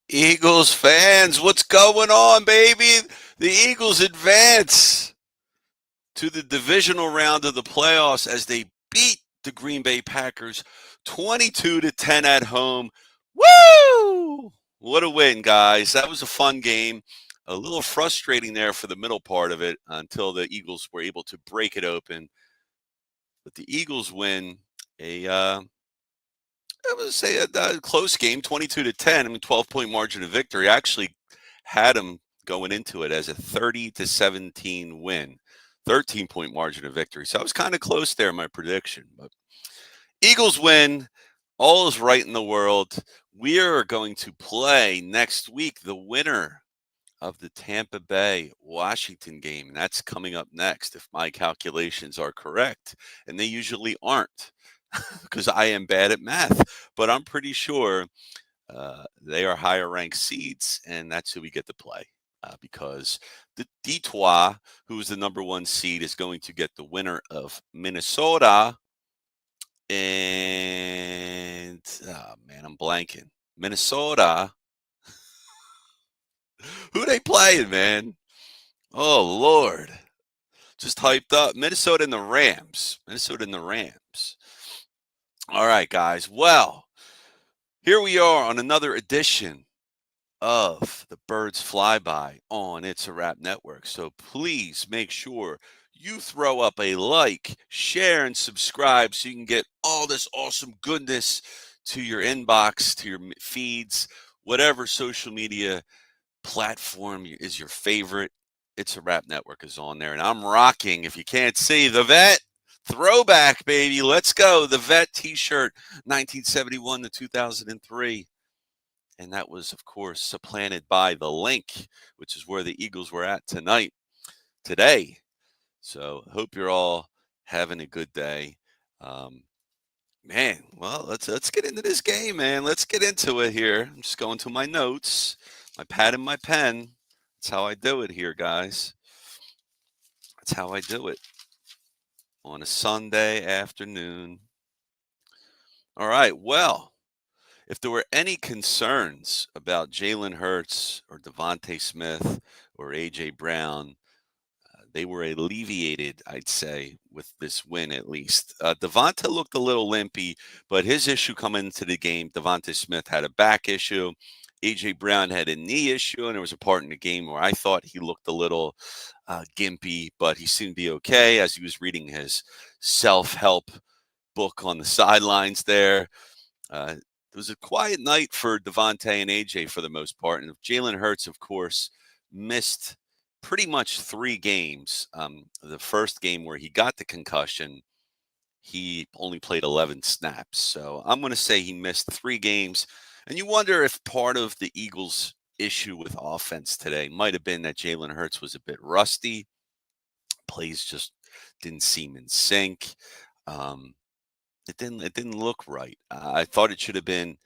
Eagles fans, what's going on, baby? The Eagles advance to the divisional round of the playoffs as they beat the Green Bay Packers 22-10 at home. Woo! What a win, guys. That was a fun game. A little frustrating there for the middle part of it until the Eagles were able to break it open. But the Eagles win I would say a close game, 22-10. I mean, 12-point margin of victory. I actually had them going into it as a 30-17 win, 13-point margin of victory. So I was kind of close there in my prediction. But Eagles win. All is right in the world. We are going to play next week the winner of the Tampa Bay Washington game. And that's coming up next, if my calculations are correct. And they usually aren't because I am bad at math, but I'm pretty sure they are higher ranked seeds, and that's who we get to play. Because the Detroit, who is the number one seed, is going to get the winner of Minnesota and oh man, I'm blanking. Minnesota. Who they playing, man? Oh Lord, just hyped up. Minnesota and the Rams. Minnesota and the Rams. All right, guys. Well, here we are on another edition of the Birds Flyby on It's a Wrap Network. So please make sure you throw up a like, share, and subscribe so you can get all this awesome goodness to your inbox, to your feeds, whatever social media platform is your favorite. It's a Wrap Network is on there. And I'm rocking, if you can't see, the Vet throwback, baby. Let's go. The Vet t shirt, 1971 to 2003. And that was, of course, supplanted by the Link, which is where the Eagles were at today. So hope you're all having a good day. Um, man, well, let's get into this game, man. Let's get into it here. I'm just going to my notes, my pad and my pen. That's how I do it here, guys. That's how I do it on a Sunday afternoon. All right, well, if there were any concerns about Jalen Hurts or Devontae Smith or A.J. Brown, they were alleviated, I'd say, with this win at least. Devonta looked a little limpy, but his issue coming into the game, Devonta Smith had a back issue. A.J. Brown had a knee issue, and there was a part in the game where I thought he looked a little gimpy, but he seemed to be okay as he was reading his self-help book on the sidelines there. It was a quiet night for Devontae and AJ for the most part. And Jalen Hurts, of course, missed pretty much 3 games. The first game where he got the concussion, he only played 11 snaps. So I'm going to say he missed 3 games. And you wonder if part of the Eagles' issue with offense today might have been that Jalen Hurts was a bit rusty. Plays just didn't seem in sync. Um, it didn't look right. I thought it should have been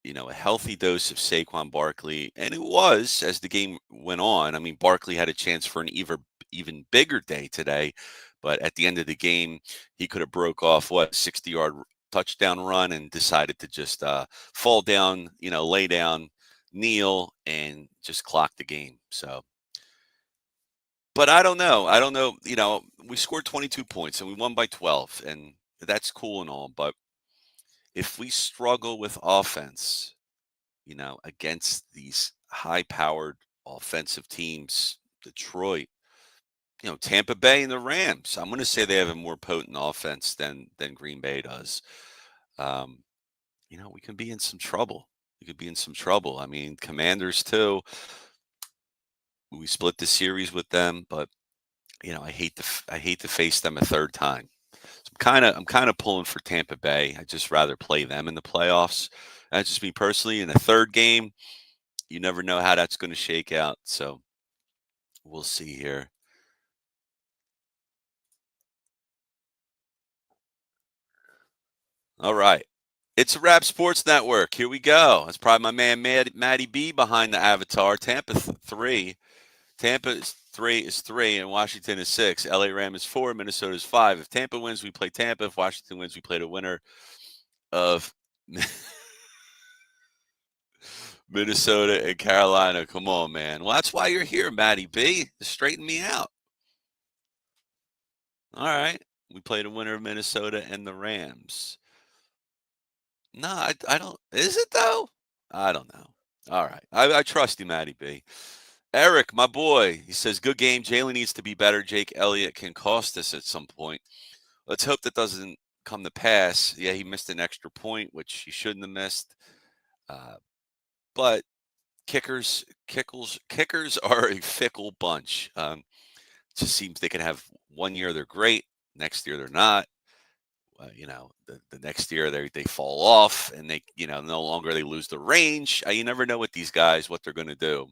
a healthy dose of Saquon Barkley, and it was as the game went on. I mean, Barkley had a chance for an even bigger day today, but at the end of the game, he could have broke off 60-yard touchdown run and decided to just fall down, lay down, kneel, and just clock the game. So, but I don't know. I don't know. We scored 22 points and we won by 12, and that's cool and all, but if we struggle with offense, against these high powered offensive teams, Detroit, Tampa Bay and the Rams. I'm going to say they have a more potent offense than Green Bay does. Um, we can be in some trouble. We could be in some trouble. I mean, Commanders too. We split the series with them, but I hate to face them a third time. So I'm kind of pulling for Tampa Bay. I'd just rather play them in the playoffs. That's just me personally. In the third game, you never know how that's going to shake out. So we'll see here. All right. It's a Rap Sports Network. Here we go. That's probably my man Matty B behind the avatar. Tampa 3. Tampa is 3, and Washington is 6. LA Ram is 4. Minnesota is 5. If Tampa wins, we play Tampa. If Washington wins, we play the winner of Minnesota and Carolina. Come on, man. Well, that's why you're here, Matty B. To straighten me out. All right. We play the winner of Minnesota and the Rams. No, I don't. Is it though? I don't know. All right. I trust you, Matty B. Eric, my boy, he says, good game. Jalen needs to be better. Jake Elliott can cost us at some point. Let's hope that doesn't come to pass. Yeah, he missed an extra point, which he shouldn't have missed. But kickers are a fickle bunch. Just seems they can have one year they're great, next year they're not. The next year they fall off and they no longer they lose the range. You never know with these guys what they're going to do.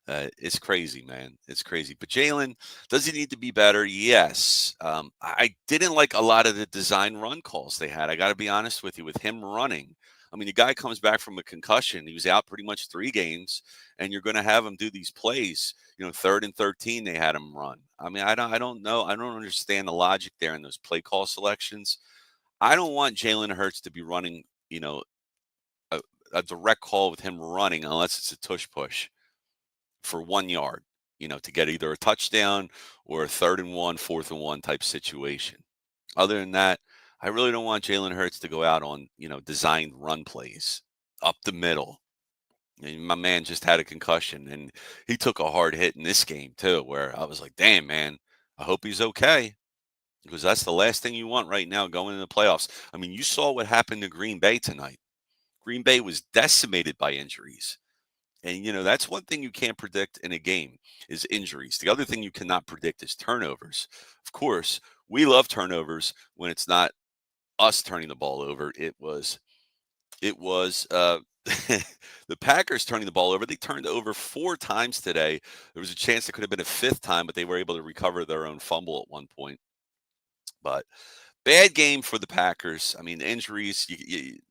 It's crazy, man. It's crazy. But Jalen, does he need to be better? Yes. I didn't like a lot of the design run calls they had. I got to be honest with you. With him running, I mean, the guy comes back from a concussion. He was out pretty much 3 games, and you're going to have him do these plays. 3rd and 13, they had him run. I mean, I don't know. I don't understand the logic there in those play call selections. I don't want Jalen Hurts to be running, a, a direct call with him running unless it's a tush push for 1 yard, to get either a touchdown or a 3rd and 1, 4th and 1 type situation. Other than that, I really don't want Jalen Hurts to go out on, designed run plays up the middle. And my man just had a concussion and he took a hard hit in this game too, where I was like, damn, man, I hope he's okay. Because that's the last thing you want right now going into the playoffs. I mean, you saw what happened to Green Bay tonight. Green Bay was decimated by injuries. And that's one thing you can't predict in a game is injuries. The other thing you cannot predict is turnovers. Of course, we love turnovers when it's not us turning the ball over. It was the Packers turning the ball over. They turned over 4 times today. There was a chance it could have been a 5th time, but they were able to recover their own fumble at one point. But bad game for the Packers. I mean, injuries,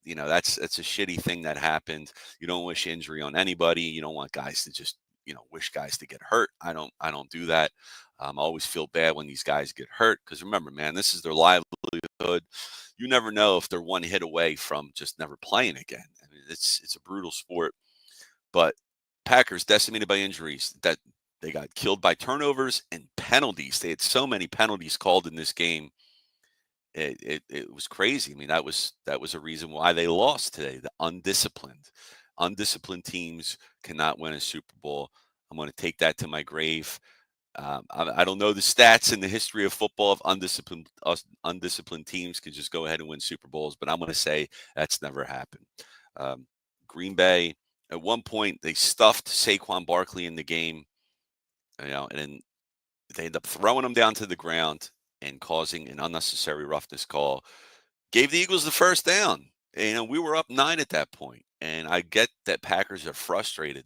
that's a shitty thing that happened. You don't wish injury on anybody. You don't want guys to just, wish guys to get hurt. I don't do that. I always feel bad when these guys get hurt because remember, man, this is their livelihood. You never know if they're one hit away from just never playing again. I mean, it's a brutal sport, but Packers decimated by injuries that they got killed by turnovers and penalties. They had so many penalties called in this game it was crazy. I mean, that was a reason why they lost today. The undisciplined teams cannot win a Super Bowl. I'm going to take that to my grave. I don't know the stats in the history of football of undisciplined teams can just go ahead and win Super Bowls, but I'm going to say that's never happened. Green Bay at one point they stuffed Saquon Barkley in the game, and then they end up throwing him down to the ground and causing an unnecessary roughness call. Gave the Eagles the first down. And we were up 9 at that point. And I get that Packers are frustrated,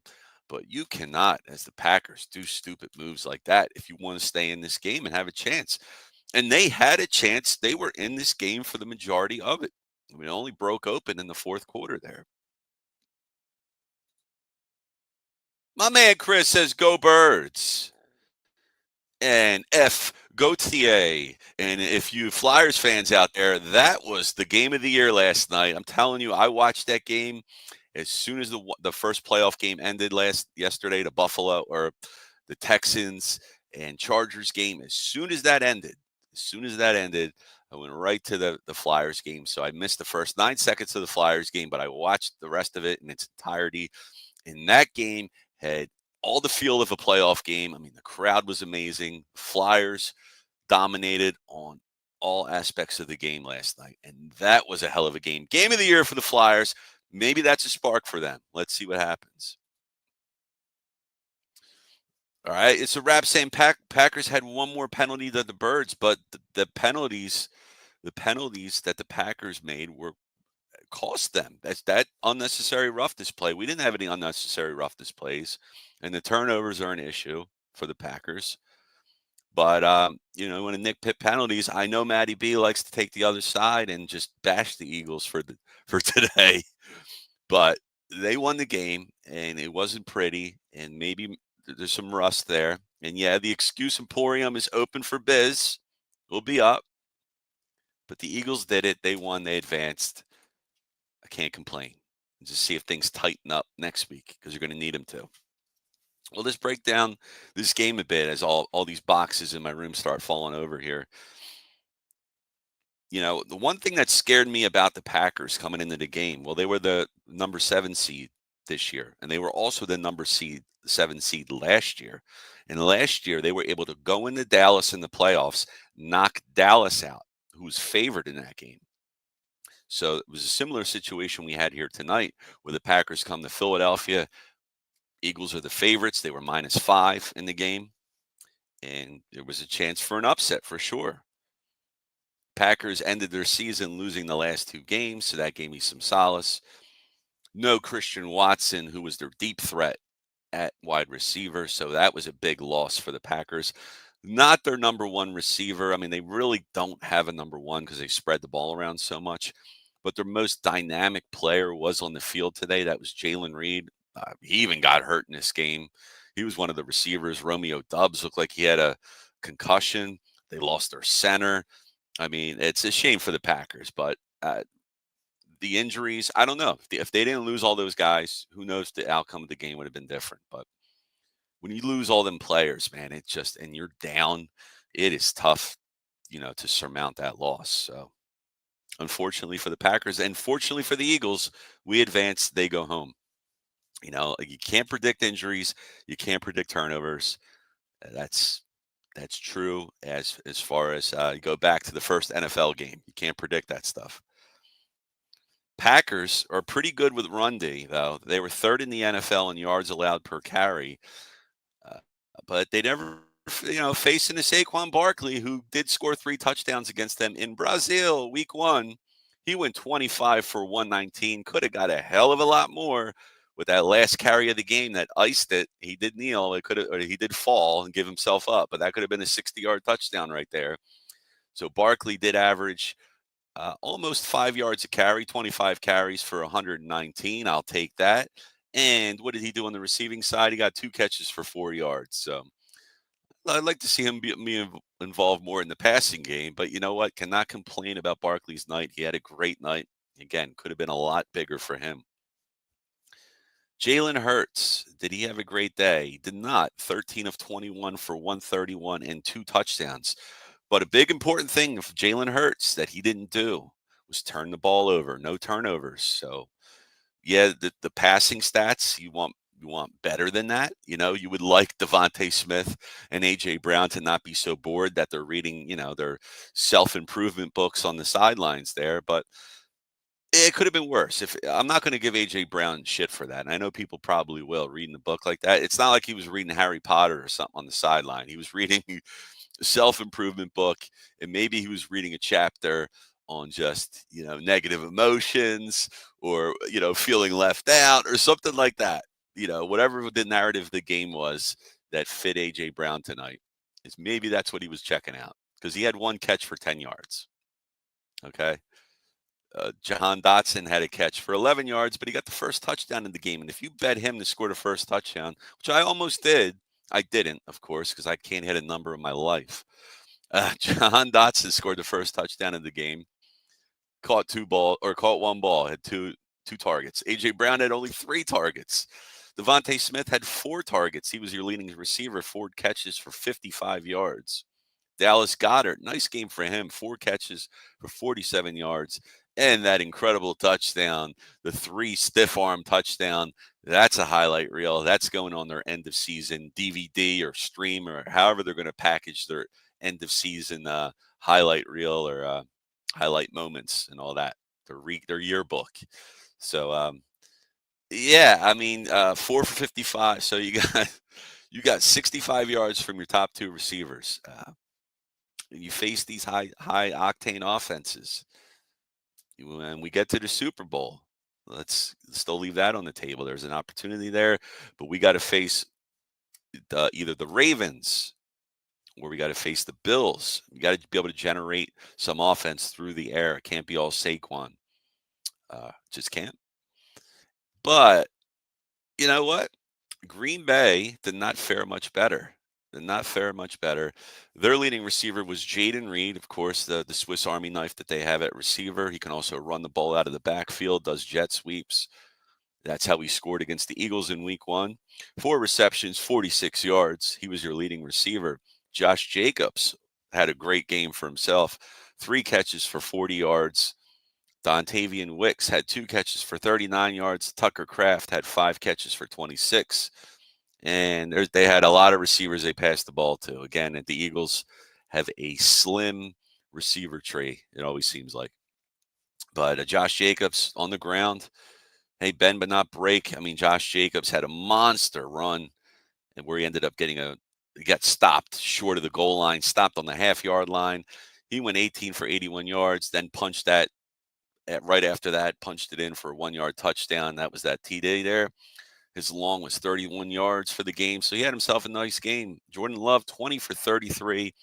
but you cannot, as the Packers, do stupid moves like that if you want to stay in this game and have a chance. And they had a chance. They were in this game for the majority of it. I mean, it only broke open in the 4th quarter there. My man Chris says, go Birds. And F Gautier. And if you Flyers fans out there, that was the game of the year last night. I'm telling you, I watched that game as soon as the first playoff game ended yesterday, the Buffalo or the Texans and Chargers game. As soon as that ended, I went right to the Flyers game. So I missed the first 9 seconds of the Flyers game, but I watched the rest of it in its entirety. And that game had all the feel of a playoff game. I mean, the crowd was amazing. Flyers dominated on all aspects of the game last night. And that was a hell of a game. Game of the year for the Flyers. Maybe that's a spark for them. Let's see what happens. All right. It's a wrap saying Packers had one more penalty than the Birds, but the penalties that the Packers made were cost them. That's that unnecessary roughness play. We didn't have any unnecessary roughness plays, and the turnovers are an issue for the Packers. But when a Nick Pitt penalties, I know Matty B likes to take the other side and just bash the Eagles for today. But they won the game, and it wasn't pretty, and maybe there's some rust there. And yeah, the excuse emporium is open for biz. We'll be up. But the Eagles did it. They won. They advanced. I can't complain. and just see if things tighten up next week because you're going to need them to. Well, let's break down this game a bit as all these boxes in my room start falling over here. The one thing that scared me about the Packers coming into the game, well, they were the number 7 seed this year, and they were also the number 7 seed last year. And last year, they were able to go into Dallas in the playoffs, knock Dallas out, who was favored in that game. So it was a similar situation we had here tonight, where the Packers come to Philadelphia. Eagles are the favorites. They were -5 in the game, and there was a chance for an upset for sure. Packers ended their season losing the last 2 games, so that gave me some solace. No Christian Watson, who was their deep threat at wide receiver, so that was a big loss for the Packers. Not their number 1 receiver. I mean, they really don't have a number 1 because they spread the ball around so much. But their most dynamic player was on the field today. That was Jalen Reed. He even got hurt in this game. He was one of the receivers. Romeo Doubs looked like he had a concussion. They lost their center. I mean, it's a shame for the Packers, but the injuries, I don't know. If they didn't lose all those guys, who knows, the outcome of the game would have been different. But when you lose all them players, man, and you're down, it is tough, to surmount that loss. So unfortunately for the Packers, and fortunately for the Eagles, we advance, they go home. You can't predict injuries, you can't predict turnovers. That's true as far as you go back to the first NFL game. You can't predict that stuff. Packers are pretty good with run D, though. They were 3rd in the NFL in yards allowed per carry, uh, but they never, facing a Saquon Barkley, who did score 3 touchdowns against them in Brazil, week 1. He went 25 for 119. Could have got a hell of a lot more with that last carry of the game that iced it. He did kneel. He did fall and give himself up, but that could have been a 60-yard touchdown right there. So Barkley did average almost 5 yards a carry, 25 carries for 119. I'll take that. And what did he do on the receiving side? He got 2 catches for 4 yards. So I'd like to see him be involved more in the passing game. But you know what? Cannot complain about Barkley's night. He had a great night. Again, could have been a lot bigger for him. Jalen Hurts, did he have a great day? He did not. 13 of 21 for 131 and 2 touchdowns. But a big important thing for Jalen Hurts that he didn't do was turn the ball over. No turnovers. So yeah, the passing stats you want better than that. You would like Devontae Smith and AJ Brown to not be so bored that they're reading, their self-improvement books on the sidelines there. But it could have been worse. If I'm not going to give AJ Brown shit for that, and I know people probably will reading the book like that. It's not like he was reading Harry Potter or something on the sideline. He was reading a self-improvement book, and maybe he was reading a chapter on just negative emotions, or feeling left out or something like that. Whatever the narrative of the game was that fit AJ Brown tonight, is maybe that's what he was checking out, because he had 1 catch for 10 yards. Okay. Jahan Dotson had a catch for 11 yards, but he got the first touchdown in the game. And if you bet him to score the first touchdown, which I almost did, I didn't, of course, because I can't hit a number in my life. Jahan Dotson scored the first touchdown of the game, caught 1 ball, had two targets. AJ Brown had only 3 targets. Devontae Smith had 4 targets. He was your leading receiver, 4 catches for 55 yards. Dallas Goedert, nice game for him, 4 catches for 47 yards. And that incredible touchdown, the 3 stiff arm touchdown. That's a highlight reel. That's going on their end of season DVD or stream, or however they're going to package their end of season highlight reel, or highlight moments and all that. Their yearbook. So yeah, I mean 4 for 55. So you got 65 yards from your top 2 receivers. You face these high octane offenses, and we get to the Super Bowl. Let's still leave that on the table. There's an opportunity there, but we got to face either the Ravens, or we got to face the Bills. You got to be able to generate some offense through the air. It can't be all Saquon. Just can't. But you know what? Green Bay did not fare much better. Did not fare much better. Their leading receiver was Jaden Reed, of course, the Swiss Army knife that they have at receiver. He can also run the ball out of the backfield, does jet sweeps. That's how he scored against the Eagles in week 1. 4 receptions, 46 yards. He was your leading receiver. Josh Jacobs had a great game for himself. 3 catches for 40 yards. Dontavian Wicks had 2 catches for 39 yards. Tucker Kraft had 5 catches for 26. And they had a lot of receivers they passed the ball to. Again, the Eagles have a slim receiver tree, it always seems like. But Josh Jacobs on the ground, hey, bend but not break. I mean, Josh Jacobs had a monster run, and where he ended up he got stopped short of the goal line, stopped on the half-yard line. He went 18 for 81 yards, then punched that right after that, punched it in for a 1-yard touchdown. That was that TD there. His long was 31 yards for the game, so he had himself a nice game. Jordan Love, 20 for 33,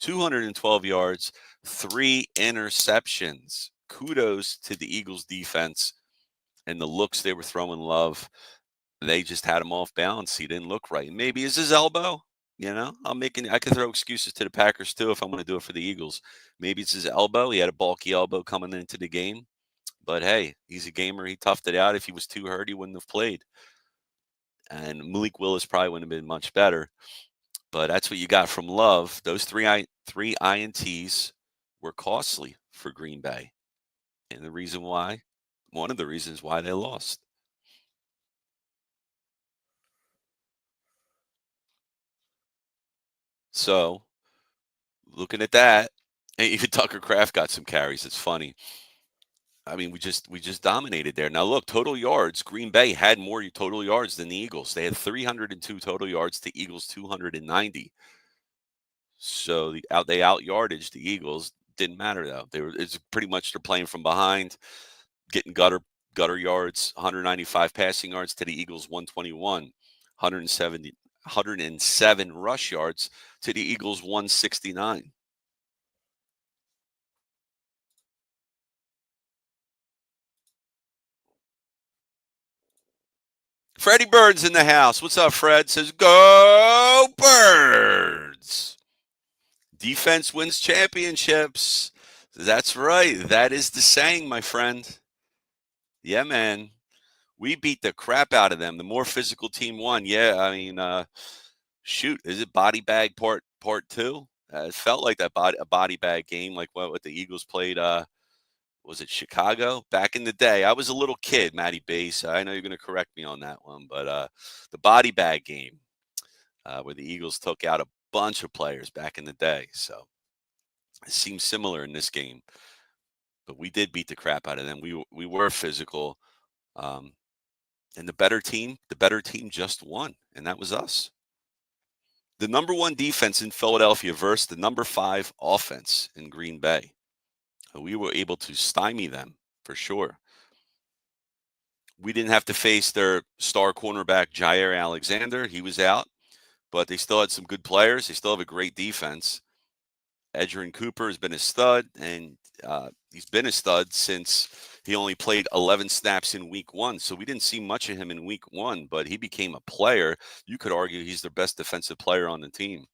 212 yards, 3 interceptions. Kudos to the Eagles defense and the looks they were throwing Love. They just had him off balance. He didn't look right. Maybe it's his elbow. I could throw excuses to the Packers too if I'm going to do it for the Eagles. Maybe it's his elbow. He had a bulky elbow coming into the game. But hey, he's a gamer. He toughed it out. If he was too hurt, he wouldn't have played. And Malik Willis probably wouldn't have been much better. But that's what you got from Love. Those three INTs were costly for Green Bay. And one of the reasons why they lost. So, looking at that, even Tucker Kraft got some carries. It's funny. I mean, we just dominated there. Now look, total yards. Green Bay had more total yards than the Eagles. They had 302 total yards to Eagles 290. So they out yardage the Eagles. Didn't matter though. It's pretty much they're playing from behind, getting gutter yards. 195 passing yards to the Eagles 121. 107 rush yards to the Eagles 169. Freddie Bird's in the house. What's up, Fred? Says, go Birds. Defense wins championships. That's right. That is the saying, my friend. Yeah, man. We beat the crap out of them. The more physical team won. Yeah, I mean, shoot, is it body bag part 2? It felt like a body bag game, like what the Eagles played. Was it Chicago back in the day? I was a little kid, Matty Bass. I know you're going to correct me on that one, but the body bag game where the Eagles took out a bunch of players back in the day. So it seems similar in this game, but we did beat the crap out of them. We were physical, and the better team just won, and that was us. The number 1 defense in Philadelphia versus the number 5 offense in Green Bay. We were able to stymie them for sure. We didn't have to face their star cornerback, Jaire Alexander. He was out, but they still had some good players. They still have a great defense. Edgerrin Cooper has been a stud, and he's been a stud since he only played 11 snaps in week 1. So we didn't see much of him in week 1, but he became a player. You could argue he's the best defensive player on the team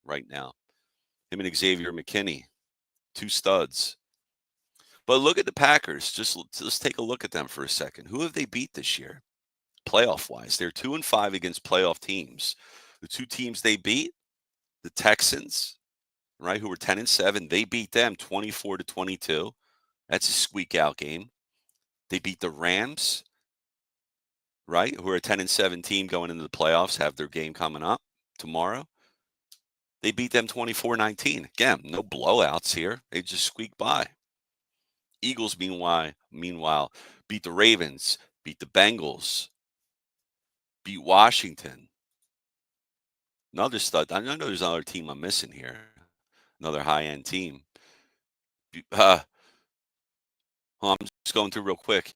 right now. Him and Xavier McKinney, 2 studs. But look at the Packers. Let's take a look at them for a second. Who have they beat this year, playoff-wise? They're 2-5 against playoff teams. The 2 teams they beat, the Texans, right, who were 10-7. They beat them 24-22. That's a squeak-out game. They beat the Rams, right, who are a 10-7 team going into the playoffs, have their game coming up tomorrow. They beat them 24-19. Again, no blowouts here. They just squeaked by. Eagles, meanwhile, beat the Ravens, beat the Bengals, beat Washington. Another stud. I know there's another team I'm missing here. Another high-end team. I'm just going through real quick.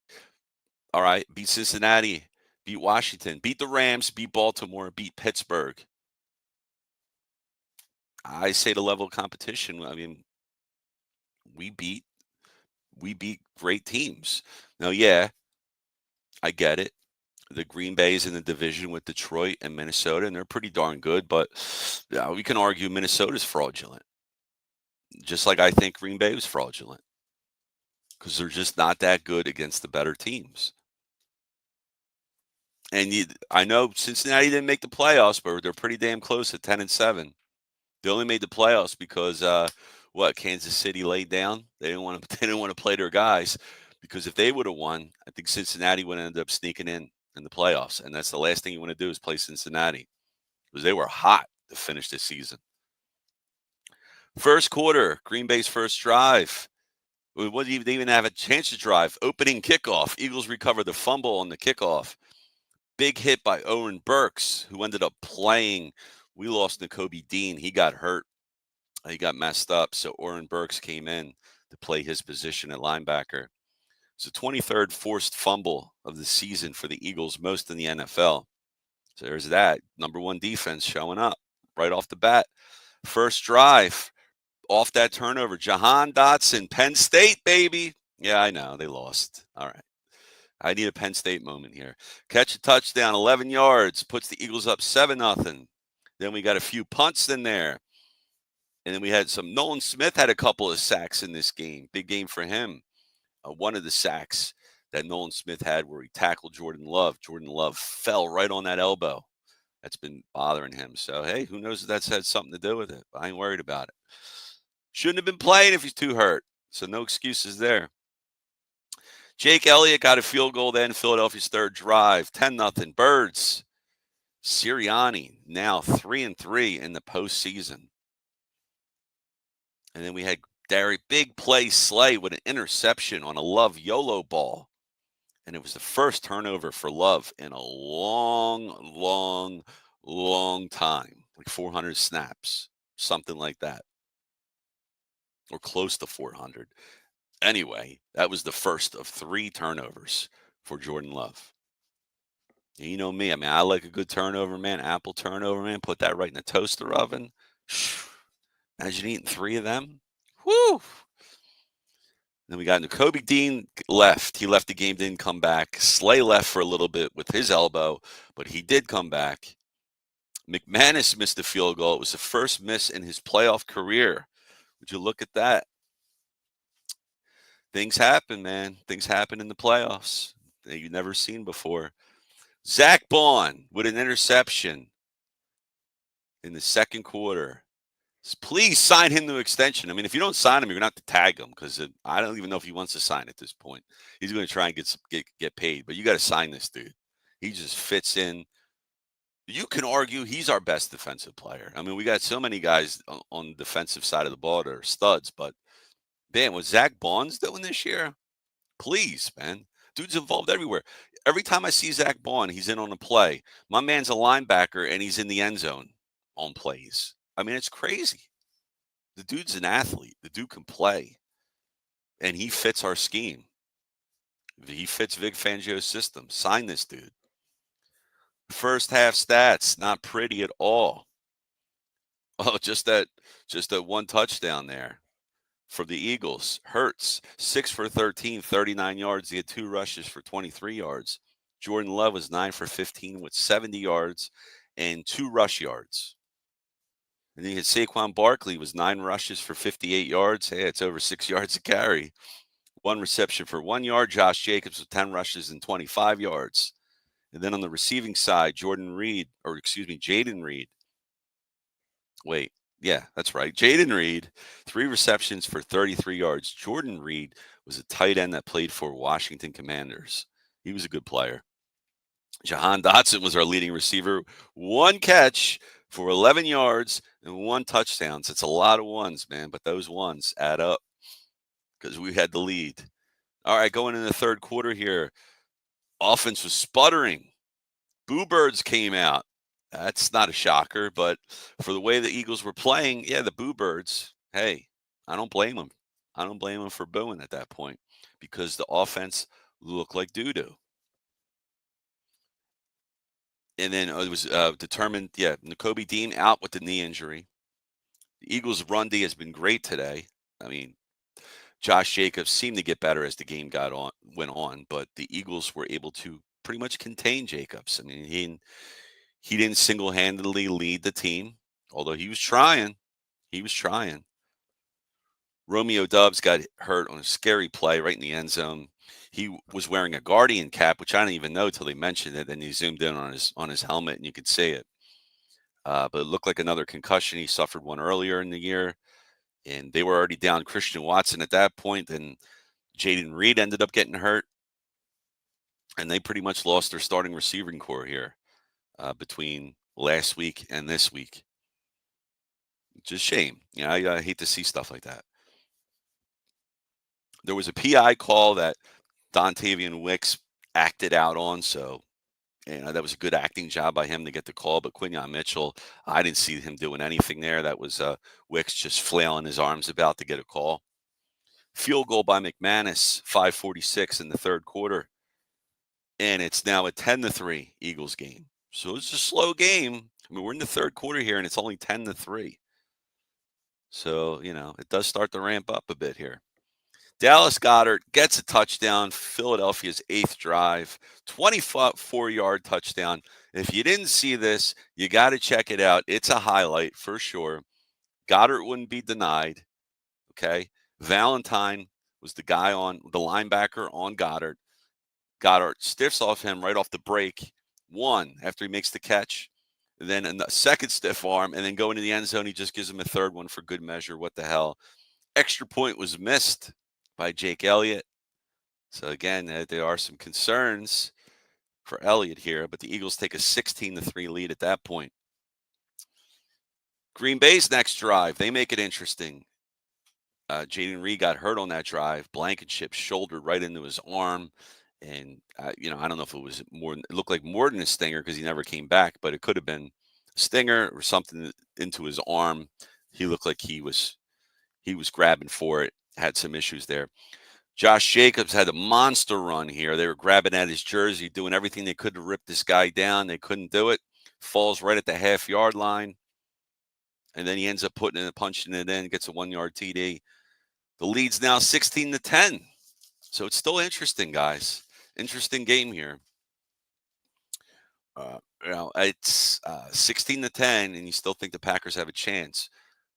All right, beat Cincinnati, beat Washington, beat the Rams, beat Baltimore, beat Pittsburgh. I say the level of competition. I mean, we beat great teams. Now, yeah, I get it. The Green Bay's in the division with Detroit and Minnesota, and they're pretty darn good. But we can argue Minnesota's fraudulent, just like I think Green Bay was fraudulent, because they're just not that good against the better teams. And I know Cincinnati didn't make the playoffs, but they're pretty damn close at 10-7. They only made the playoffs because what Kansas City laid down. They didn't want to. They didn't want to play their guys because if they would have won, I think Cincinnati would end up sneaking in the playoffs. And that's the last thing you want to do is play Cincinnati because they were hot to finish this season. First quarter, Green Bay's first drive. We wouldn't even have a chance to drive. Opening kickoff. Eagles recover the fumble on the kickoff. Big hit by Owen Burks, who ended up playing. We lost Nakobe Dean. He got hurt. He got messed up. So Oren Burks came in to play his position at linebacker. It's the 23rd forced fumble of the season for the Eagles, most in the NFL. So there's that. Number one defense showing up right off the bat. First drive, off that turnover. Jahan Dotson, Penn State, baby. Yeah, I know. They lost. All right. I need a Penn State moment here. Catch a touchdown, 11 yards, puts the Eagles up 7-0. Then we got a few punts in there. And then we had Nolan Smith had a couple of sacks in this game. Big game for him. One of the sacks that Nolan Smith had where he tackled Jordan Love. Jordan Love fell right on that elbow. That's been bothering him. So, hey, who knows if that's had something to do with it. I ain't worried about it. Shouldn't have been playing if he's too hurt. So no excuses there. Jake Elliott got a field goal then. Philadelphia's third drive. 10-0. Birds. Sirianni now 3-3 in the postseason. And then we had big play Slay with an interception on a Love YOLO ball. And it was the first turnover for Love in a long time, like 400 snaps, something like that, or close to 400. Anyway, that was the first of 3 turnovers for Jordan Love. And you know me, I mean, I like a good turnover, man. Apple turnover, man. Put that right in the toaster oven. Imagine eating 3 of them. Woo! Then we got Nakobe Dean left. He left the game, didn't come back. Slay left for a little bit with his elbow, but he did come back. McManus missed the field goal. It was the first miss in his playoff career. Would you look at that? Things happen, man. Things happen in the playoffs that you've never seen before. Zach Bond with an interception in the second quarter. Please sign him to extension. I mean, if you don't sign him, you're going to have to tag him because I don't even know if he wants to sign at this point. He's going to try and get paid, but you got to sign this dude. He just fits in. You can argue he's our best defensive player. I mean, we got so many guys on the defensive side of the ball that are studs, but damn, what Zach Bond's doing this year, please, man. Dude's involved everywhere. Every time I see Zach Bond, he's in on a play. My man's a linebacker, and he's in the end zone on plays. I mean, it's crazy. The dude's an athlete. The dude can play. And he fits our scheme. He fits Vic Fangio's system. Sign this dude. First half stats, not pretty at all. Oh, just that one touchdown there for the Eagles. Hurts, 6 for 13, 39 yards. He had 2 rushes for 23 yards. Jordan Love was 9 for 15 with 70 yards and 2 rush yards. And then you had Saquon Barkley was 9 rushes for 58 yards. Hey, it's over 6 yards a carry. 1 reception for 1 yard. Josh Jacobs with 10 rushes and 25 yards. And then on the receiving side, Jaden Reed. Wait, yeah, that's right. Jaden Reed, 3 receptions for 33 yards. Jordan Reed was a tight end that played for Washington Commanders. He was a good player. Jahan Dotson was our leading receiver. 1 catch for 11 yards and 1 touchdown. So it's a lot of ones, man, but those ones add up because we had the lead. All right, going in the third quarter here, offense was sputtering. Boo Birds came out. That's not a shocker, but for the way the Eagles were playing, yeah, the Boo Birds, hey, I don't blame them. I don't blame them for booing at that point because the offense looked like doo-doo. And then it was determined, Nakobe Dean out with the knee injury. The Eagles' run D has been great today. I mean, Josh Jacobs seemed to get better as the game went on, but the Eagles were able to pretty much contain Jacobs. I mean, he didn't single-handedly lead the team, although he was trying. He was trying. Romeo Dubs got hurt on a scary play right in the end zone. He was wearing a Guardian cap, which I didn't even know till they mentioned it. Then he zoomed in on his helmet, and you could see it. But it looked like another concussion. He suffered one earlier in the year, and they were already down Christian Watson at that point. Then Jaden Reed ended up getting hurt, and they pretty much lost their starting receiving core here between last week and this week. Just shame. I hate to see stuff like that. There was a PI call that Dontavian Wicks acted out on, so that was a good acting job by him to get the call. But Quinyon Mitchell, I didn't see him doing anything there. That was Wicks just flailing his arms about to get a call. Field goal by McManus, 5:46 in the third quarter, and it's now a 10-3 Eagles game. So it's a slow game. I mean, we're in the third quarter here, and it's only 10-3. So it does start to ramp up a bit here. Dallas Goedert gets a touchdown, Philadelphia's eighth drive, 24-yard touchdown. If you didn't see this, you got to check it out. It's a highlight for sure. Goddard wouldn't be denied. Okay. Valentine was the guy on the linebacker on Goddard. Goddard stiffs off him right off the break. One after he makes the catch. And then a second stiff arm, and then going to the end zone, he just gives him a third one for good measure. What the hell? Extra point was missed by Jake Elliott. So again, there are some concerns for Elliott here, but the Eagles take a 16-3 lead at that point. Green Bay's next drive, they make it interesting. Jaden Reed got hurt on that drive. Blankenship shouldered right into his arm. And, I don't know if it was more, it looked like more than a stinger because he never came back, but it could have been a stinger or something into his arm. He looked like he was grabbing for it, had some issues there. Josh Jacobs had a monster run here. They were grabbing at his jersey, doing everything they could to rip this guy down. They couldn't do it. Falls right at the half-yard line. And then he ends up punching it in, gets a 1-yard TD. The lead's now 16-10. So it's still interesting, guys. Interesting game here. It's 16-10, and you still think the Packers have a chance,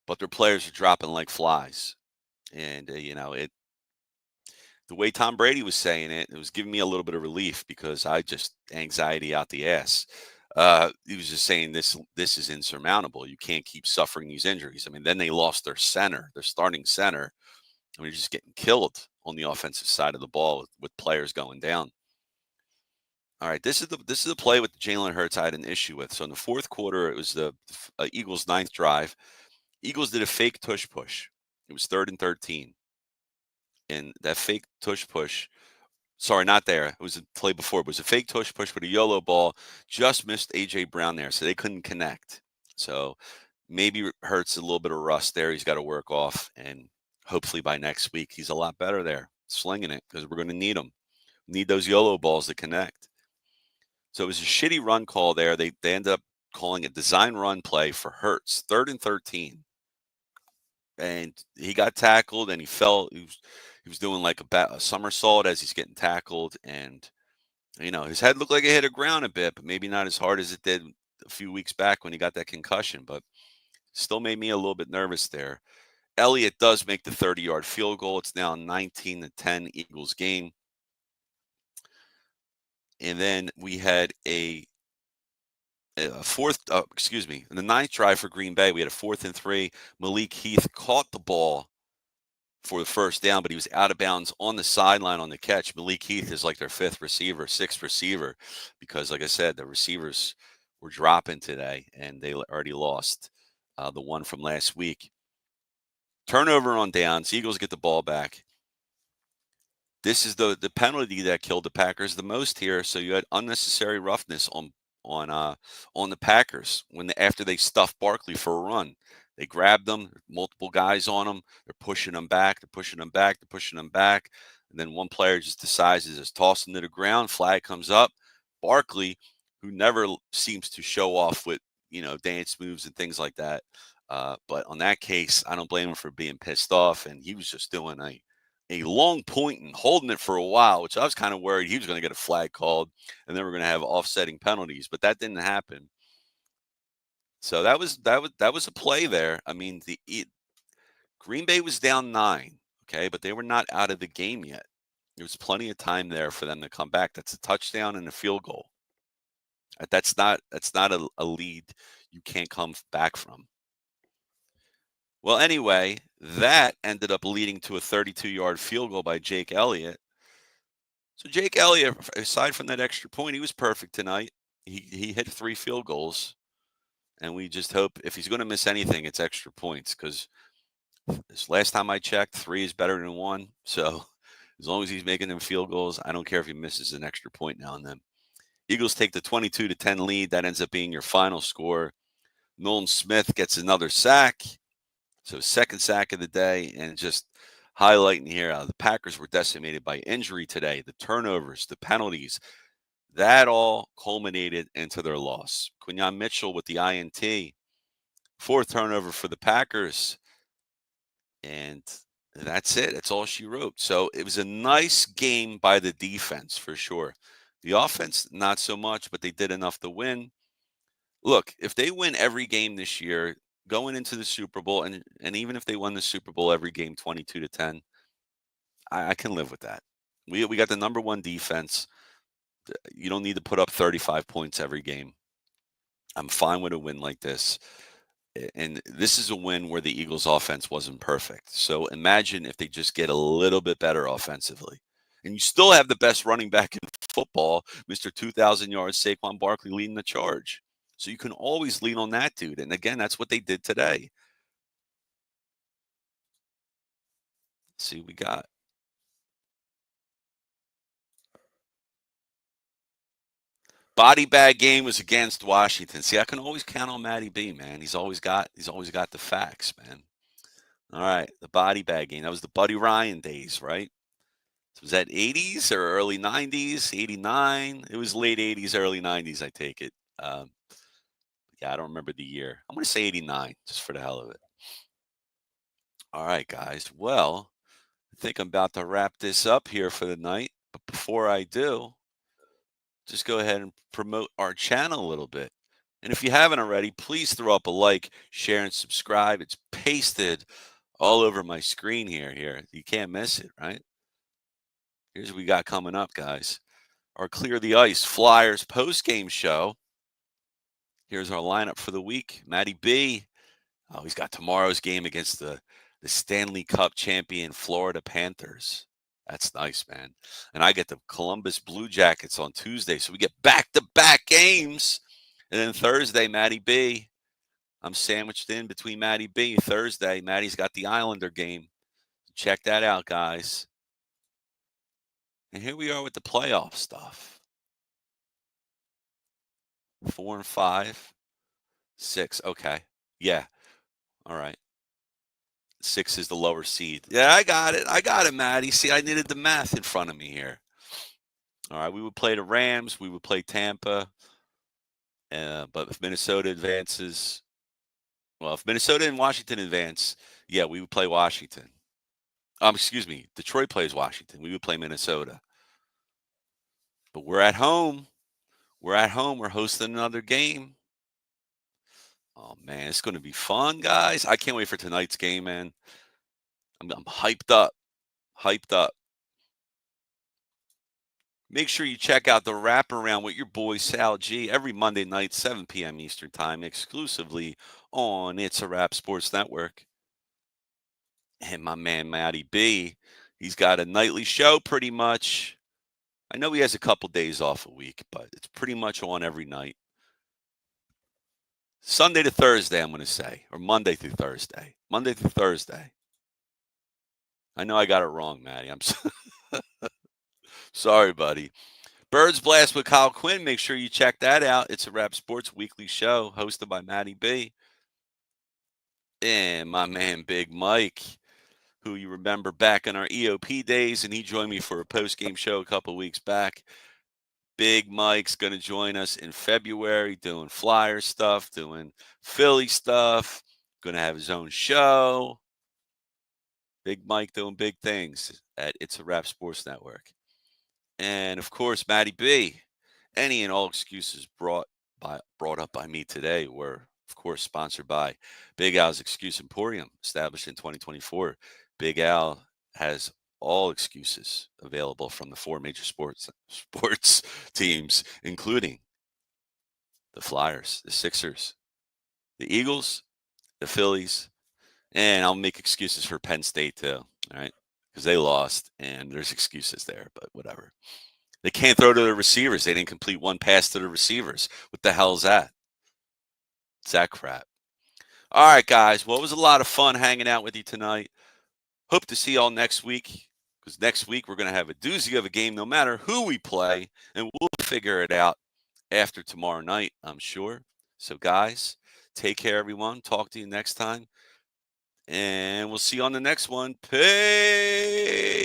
but their players are dropping like flies. And, the way Tom Brady was saying it, it was giving me a little bit of relief because I just anxiety out the ass. He was just saying this is insurmountable. You can't keep suffering these injuries. I mean, then they lost their starting center. I mean, just getting killed on the offensive side of the ball with players going down. All right, this is the play with Jalen Hurts I had an issue with. So in the fourth quarter, it was the Eagles' ninth drive. Eagles did a fake tush push. It was 3rd and 13. And that fake tush push, sorry, not there. It was a play before. It was a fake tush push with a YOLO ball. Just missed A.J. Brown there, so they couldn't connect. So maybe Hurts a little bit of rust there. He's got to work off, and hopefully by next week he's a lot better there, slinging it because we're going to need them. Need those YOLO balls to connect. So it was a shitty run call there. They ended up calling a design run play for Hurts, 3rd and 13. And he got tackled and he fell. He was doing like a somersault as he's getting tackled. And, his head looked like it hit the ground a bit, but maybe not as hard as it did a few weeks back when he got that concussion. But still made me a little bit nervous there. Elliott does make the 30-yard field goal. It's now 19-10 Eagles game. And then we had in the ninth drive for Green Bay, we had a 4th and 3. Malik Heath caught the ball for the first down, but he was out of bounds on the sideline on the catch. Malik Heath is like their 5th receiver, 6th receiver, because like I said, the receivers were dropping today and they already lost the one from last week. Turnover on downs. Eagles get the ball back. This is the penalty that killed the Packers the most here. So you had unnecessary roughness on the Packers after they stuffed Barkley for a run. They grabbed them, multiple guys on them. They're pushing them back. They're pushing them back. They're pushing them back. And then one player just decides to just toss them to the ground. Flag comes up. Barkley, who never seems to show off with dance moves and things like that. But on that case, I don't blame him for being pissed off. And he was just doing a long point and holding it for a while, which I was kind of worried he was going to get a flag called and then we're going to have offsetting penalties, but that didn't happen. So that was a play there. I mean, Green Bay was down 9, okay, but they were not out of the game yet. There was plenty of time there for them to come back. That's a touchdown and a field goal. That's not a lead you can't come back from. Well, anyway, that ended up leading to a 32-yard field goal by Jake Elliott. So Jake Elliott, aside from that extra point, he was perfect tonight. He hit 3 field goals, and we just hope if he's going to miss anything, it's extra points because this last time I checked, 3 is better than 1. So as long as he's making them field goals, I don't care if he misses an extra point now and then. Eagles take the 22-10 lead. That ends up being your final score. Nolan Smith gets another sack. So second sack of the day, and just highlighting here, the Packers were decimated by injury today. The turnovers, the penalties, that all culminated into their loss. Quinyon Mitchell with the INT, 4th turnover for the Packers, and that's it. That's all she wrote. So it was a nice game by the defense for sure. The offense, not so much, but they did enough to win. Look, if they win every game this year, going into the Super Bowl, and even if they won the Super Bowl every game 22-10, I can live with that. We got the number 1 defense. You don't need to put up 35 points every game. I'm fine with a win like this. And this is a win where the Eagles offense wasn't perfect. So imagine if they just get a little bit better offensively. And you still have the best running back in football, Mr. 2,000 yards, Saquon Barkley leading the charge. So you can always lean on that dude. And again, that's what they did today. Let's see what we got. Body bag game was against Washington. See, I can always count on Matty B, man. He's always got the facts, man. All right, the body bag game. That was the Buddy Ryan days, right? So was that 80s or early 90s? 89? It was late 80s, early 90s, I take it. Yeah, I don't remember the year. I'm going to say 89, just for the hell of it. All right, guys. Well, I think I'm about to wrap this up here for the night. But before I do, just go ahead and promote our channel a little bit. And if you haven't already, please throw up a like, share, and subscribe. It's pasted all over my screen here. You can't miss it, right? Here's what we got coming up, guys. Our Clear the Ice Flyers post-game show. Here's our lineup for the week. Matty B. Oh, he's got tomorrow's game against the Stanley Cup champion Florida Panthers. That's nice, man. And I get the Columbus Blue Jackets on Tuesday. So we get back-to-back games. And then Thursday, Matty B. I'm sandwiched in between Matty B. Thursday, Matty's got the Islander game. Check that out, guys. And here we are with the playoff stuff. 4 and 5. 6. Okay. Yeah. All right. 6 is the lower seed. Yeah, I got it, Matty. See, I needed the math in front of me here. All right. We would play the Rams. We would play Tampa. But if Minnesota advances, well, if Minnesota and Washington advance, yeah, we would play Washington. Excuse me. Detroit plays Washington. We would play Minnesota. But we're at home. We're at home. We're hosting another game. Oh, man, it's going to be fun, guys. I can't wait for tonight's game, man. I'm hyped up. Hyped up. Make sure you check out the Wraparound with your boy Sal G every Monday night, 7 p.m. Eastern Time, exclusively on It's a Wrap Sports Network. And my man Matty B, he's got a nightly show pretty much. I know he has a couple days off a week, but it's pretty much on every night. Sunday to Thursday, I'm going to say, or Monday through Thursday. Monday through Thursday. I know I got it wrong, Matty. I'm sorry, buddy. Birds Blast with Kyle Quinn. Make sure you check that out. It's a Wrap Sports weekly show hosted by Matty B. And my man Big Mike, who you remember back in our EOP days, and he joined me for a post-game show a couple weeks back. Big Mike's going to join us in February doing Flyer stuff, doing Philly stuff, going to have his own show. Big Mike doing big things at It's a Wrap Sports Network. And, of course, Matty B. Any and all excuses brought up by me today were Of course, sponsored by Big Al's Excuse Emporium, established in 2024. Big Al has all excuses available from the four major sports teams, including the Flyers, the Sixers, the Eagles, the Phillies, and I'll make excuses for Penn State too. All right, because they lost, and there's excuses there, but whatever. They can't throw to the receivers. They didn't complete one pass to the receivers. What the hell is that? It's that crap. All right, guys. Well, it was a lot of fun hanging out with you tonight. Hope to see y'all next week, because next week we're going to have a doozy of a game no matter who we play, and we'll figure it out after tomorrow night, I'm sure. So, guys, take care, everyone. Talk to you next time, and we'll see you on the next one. Peace.